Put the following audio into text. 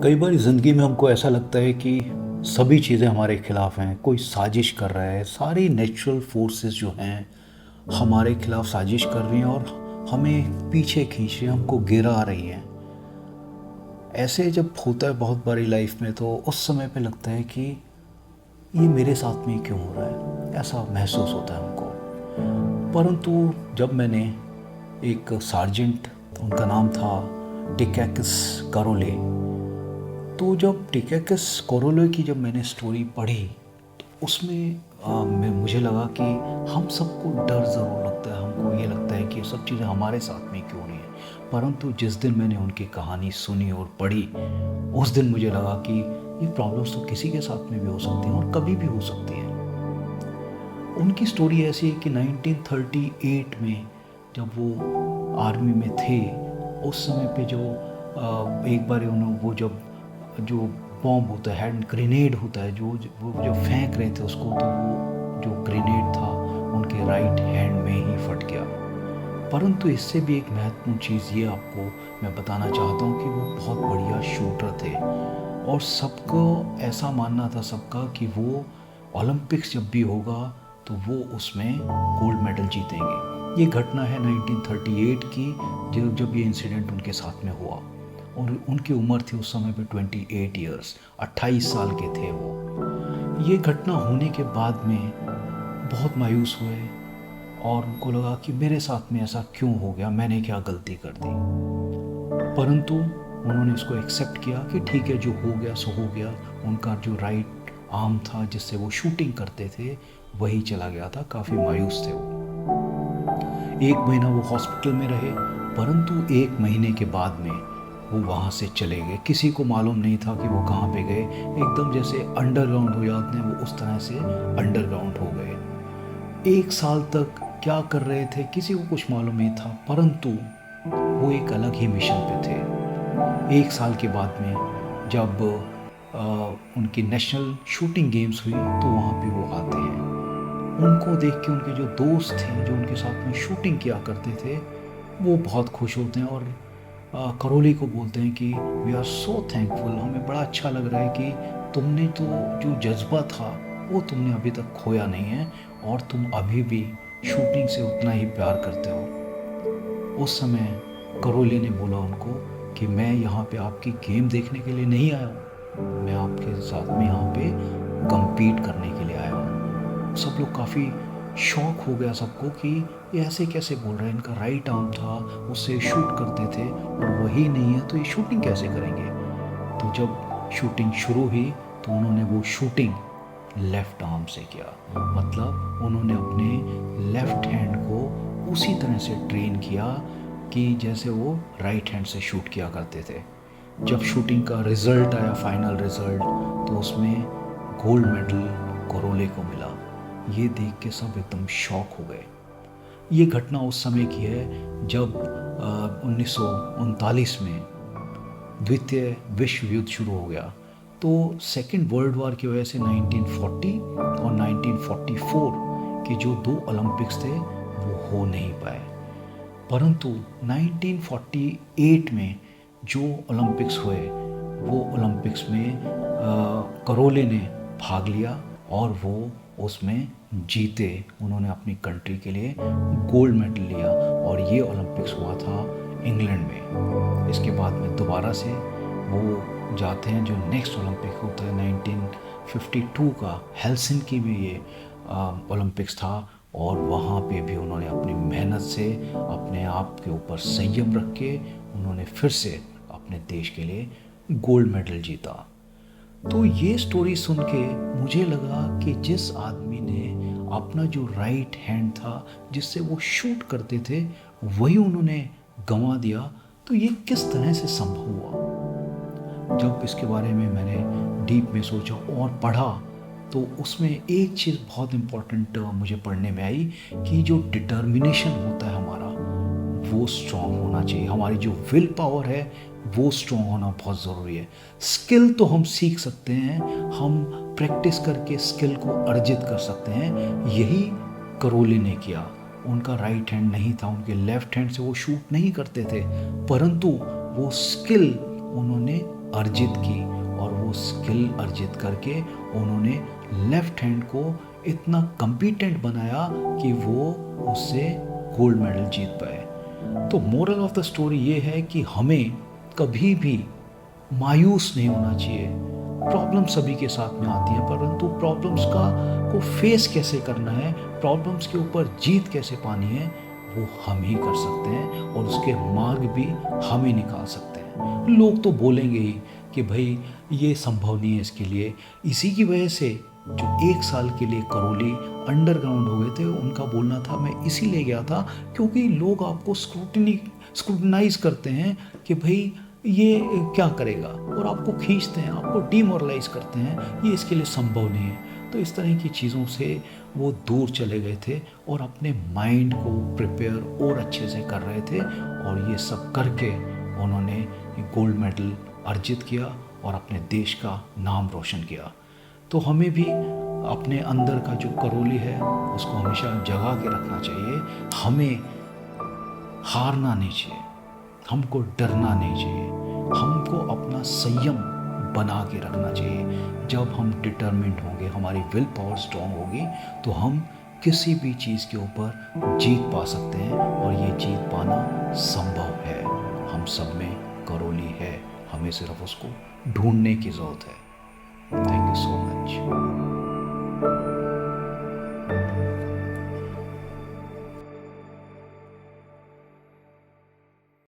कई बार ज़िंदगी में हमको ऐसा लगता है कि सभी चीज़ें हमारे खिलाफ हैं, कोई साजिश कर रहा है, सारी नेचुरल फोर्सेस जो हैं हमारे खिलाफ साजिश कर रही हैं और हमें पीछे खींच रही हैं, हमको गिरा रही हैं। ऐसे जब होता है बहुत बारी लाइफ में तो उस समय पे लगता है कि ये मेरे साथ में क्यों हो रहा है, ऐसा महसूस होता है हमको। परंतु जब मैंने एक सार्जेंट, उनका नाम था टिकैकस कारोले, तो जब टिकैकस कोरोलो की जब मैंने स्टोरी पढ़ी तो उसमें मुझे लगा कि हम सबको डर ज़रूर लगता है, हमको ये लगता है कि ये सब चीज़ें हमारे साथ में क्यों नहीं है। परंतु जिस दिन मैंने उनकी कहानी सुनी और पढ़ी, उस दिन मुझे लगा कि ये प्रॉब्लम्स तो किसी के साथ में भी हो सकती हैं और कभी भी हो सकती हैं। उनकी स्टोरी ऐसी है कि 1938 में जब वो आर्मी में थे, उस समय पे जो एक बार उन्होंने वो जब जो बॉम्ब होता है, हैंड ग्रेनेड होता है, जो वो जो फेंक रहे थे उसको, तो वो जो ग्रेनेड था उनके राइट हैंड में ही फट गया। परंतु इससे भी एक महत्वपूर्ण चीज़ ये आपको मैं बताना चाहता हूँ कि वो बहुत बढ़िया शूटर थे और सबको ऐसा मानना था सबका कि वो ओलंपिक्स जब भी होगा तो वो उसमें गोल्ड मेडल जीतेंगे। ये घटना है 1938 की, जब ये इंसिडेंट उनके साथ में हुआ और उनकी उम्र थी उस समय पे 28 ईयर्स, 28 साल के थे वो। ये घटना होने के बाद में बहुत मायूस हुए और उनको लगा कि मेरे साथ में ऐसा क्यों हो गया, मैंने क्या गलती कर दी। परंतु उन्होंने इसको एक्सेप्ट किया कि ठीक है, जो हो गया सो हो गया। उनका जो राइट आर्म था जिससे वो शूटिंग करते थे वही चला गया था, काफ़ी मायूस थे वो। एक महीना वो हॉस्पिटल में रहे, परंतु एक महीने के बाद में वो वहाँ से चले गए। किसी को मालूम नहीं था कि वो कहाँ पे गए, एकदम जैसे अंडरग्राउंड हो जाते हैं वो, उस तरह से अंडरग्राउंड हो गए। एक साल तक क्या कर रहे थे किसी को कुछ मालूम नहीं था, परंतु वो एक अलग ही मिशन पे थे। एक साल के बाद में जब उनकी नेशनल शूटिंग गेम्स हुई तो वहाँ पे वो आते हैं। उनको देख के उनके जो दोस्त थे जो उनके साथ में शूटिंग किया करते थे वो बहुत खुश होते हैं और करोली को बोलते हैं कि वी आर सो थैंकफुल, हमें बड़ा अच्छा लग रहा है कि तुमने तो जो जज्बा था वो तुमने अभी तक खोया नहीं है और तुम अभी भी शूटिंग से उतना ही प्यार करते हो। उस समय करोली ने बोला उनको कि मैं यहाँ पे आपकी गेम देखने के लिए नहीं आया हूँ, मैं आपके साथ में यहाँ पे compete करने के लिए आया हूँ। सब लोग काफ़ी शौक हो गया सबको कि ये ऐसे कैसे बोल रहे हैं, इनका राइट आर्म था उससे शूट करते थे और वही नहीं है तो ये शूटिंग कैसे करेंगे। तो जब शूटिंग शुरू हुई तो उन्होंने वो शूटिंग लेफ़्ट आर्म से किया, मतलब उन्होंने अपने लेफ़्ट हैंड को उसी तरह से ट्रेन किया कि जैसे वो राइट हैंड से शूट किया करते थे। जब शूटिंग का रिज़ल्ट आया, फाइनल रिज़ल्ट, तो उसमें गोल्ड मेडल कोरोले को मिला। ये देख के सब एकदम शॉक हो गए। ये घटना उस समय की है जब 1939 में द्वितीय विश्व युद्ध शुरू हो गया। तो सेकेंड वर्ल्ड वॉर की वजह से 1940 और 1944 के जो दो ओलंपिक्स थे वो हो नहीं पाए। परंतु 1948 में जो ओलंपिक्स हुए वो ओलंपिक्स में करोले ने भाग लिया और वो उसमें जीते। उन्होंने अपनी कंट्री के लिए गोल्ड मेडल लिया और ये ओलंपिक्स हुआ था इंग्लैंड में। इसके बाद में दोबारा से वो जाते हैं, जो नेक्स्ट ओलंपिक होता है 1952 का, हेलसिंकी में ये ओलंपिक्स था और वहाँ पे भी उन्होंने अपनी मेहनत से अपने आप के ऊपर संयम रख के उन्होंने फिर से अपने देश के लिए गोल्ड मेडल जीता। तो ये स्टोरी सुन के मुझे लगा कि जिस आदमी ने अपना जो राइट हैंड था जिससे वो शूट करते थे वही उन्होंने गंवा दिया, तो ये किस तरह से संभव हुआ। जब इसके बारे में मैंने डीप में सोचा और पढ़ा तो उसमें एक चीज़ बहुत इम्पोर्टेंट मुझे पढ़ने में आई कि जो डिटर्मिनेशन होता है हमारा वो स्ट्रॉन्ग होना चाहिए। हमारी जो विल पावर है वो स्ट्रॉन्ग होना बहुत ज़रूरी है। स्किल तो हम सीख सकते हैं, हम प्रैक्टिस करके स्किल को अर्जित कर सकते हैं। यही करोली ने किया। उनका राइट हैंड नहीं था, उनके लेफ्ट हैंड से वो शूट नहीं करते थे, परंतु वो स्किल उन्होंने अर्जित की और वो स्किल अर्जित करके उन्होंने लेफ्ट हैंड को इतना कम्पिटेंट बनाया कि वो उससे गोल्ड मेडल जीत पाए। तो मोरल ऑफ द स्टोरी ये है कि हमें कभी भी मायूस नहीं होना चाहिए। प्रॉब्लम सभी के साथ में आती हैं, परंतु प्रॉब्लम्स को फेस कैसे करना है, प्रॉब्लम्स के ऊपर जीत कैसे पानी है, वो हम ही कर सकते हैं और उसके मार्ग भी हम ही निकाल सकते हैं। लोग तो बोलेंगे ही कि भाई ये संभव नहीं है इसके लिए। इसी की वजह से जो 1 साल के लिए करौली अंडरग्राउंड हो गए थे, उनका बोलना था मैं इसीलिए गया था क्योंकि लोग आपको स्क्रूटनाइज करते हैं कि भाई ये क्या करेगा, और आपको खींचते हैं, आपको डीमोरलाइज करते हैं, ये इसके लिए संभव नहीं है। तो इस तरह की चीज़ों से वो दूर चले गए थे और अपने माइंड को प्रिपेयर और अच्छे से कर रहे थे, और ये सब करके उन्होंने गोल्ड मेडल अर्जित किया और अपने देश का नाम रोशन किया। तो हमें भी अपने अंदर का जो करौली है उसको हमेशा जगा के रखना चाहिए। हमें हारना नहीं चाहिए, हमको डरना नहीं चाहिए, हमको अपना संयम बना के रखना चाहिए। जब हम डिटरमिन्ड होंगे, हमारी विल पावर स्ट्रॉन्ग होगी, तो हम किसी भी चीज़ के ऊपर जीत पा सकते हैं, और ये जीत पाना संभव है। हम सब में करौली है, हमें सिर्फ उसको ढूंढने की ज़रूरत है। Thank you so much.